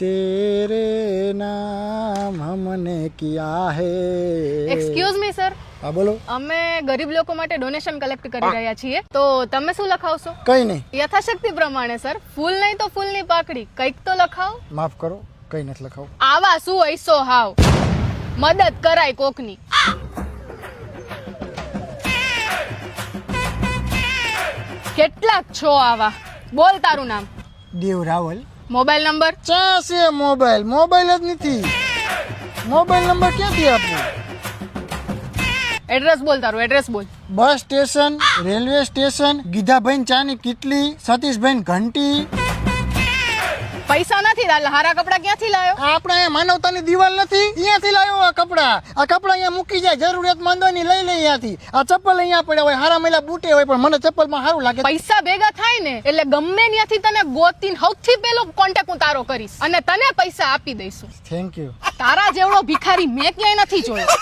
तेरे नाम हमने किया है। એક્સક્યુઝ મી સર, હા બોલો. અમે ગરીબ લોકો માટે ડોનેશન કલેક્ટ કરી રહ્યા છીએ, તો તમે શું લખાવશો? કઈ નહીં. યથાશક્તિ પ્રમાણે સર. ફૂલ નહીં તો ફૂલની પાકડી, કંઈક તો લખાવો. માફ કરો, કઈ નથી લખાવું. આવા શું હૈસો હાવ, મદદ કરાય કોકની. કેટલાક છો આવા? બોલ તારું નામ. દેવ રાવલ. Mobile number? ચા છે મોબાઈલ? મોબાઈલ જ નથી. મોબાઈલ નંબર ક્યાંથી આપું? એડ્રેસ બોલ, તારું એડ્રેસ બોલ. બસ સ્ટેશન, રેલવે સ્ટેશન, ગીધાભાઈ ચાની કીટલી, સતીશભાઈ ઘંટી. પૈસા નથી, હારા કપડા ક્યાંથી લાયો? આપણે અહીંયા માનવતાની દિવાલ નથી, અહીંયાથી લાવ્યો આ કપડા. આ કપડા અહીંયા મૂકી જાય, જરૂરિયાતમંદ હોય ની લઈ લે અહીંયાથી. આ ચપ્પલ અહીંયા પડ્યા હોય, હારા મેલા બૂટે હોય, પણ મને ચપ્પલમાં સારું લાગે. પૈસા ભેગા થાય ને એટલે ગમે ત્યાંથી તને ગોતીને સૌથી પહેલો કોન્ટેક્ટ હું તારો કરીશ અને તને પૈસા આપી દઈશું. Thank you. તારા જેવડો ભિખારી મેં ક્યાંય નથી જોયો.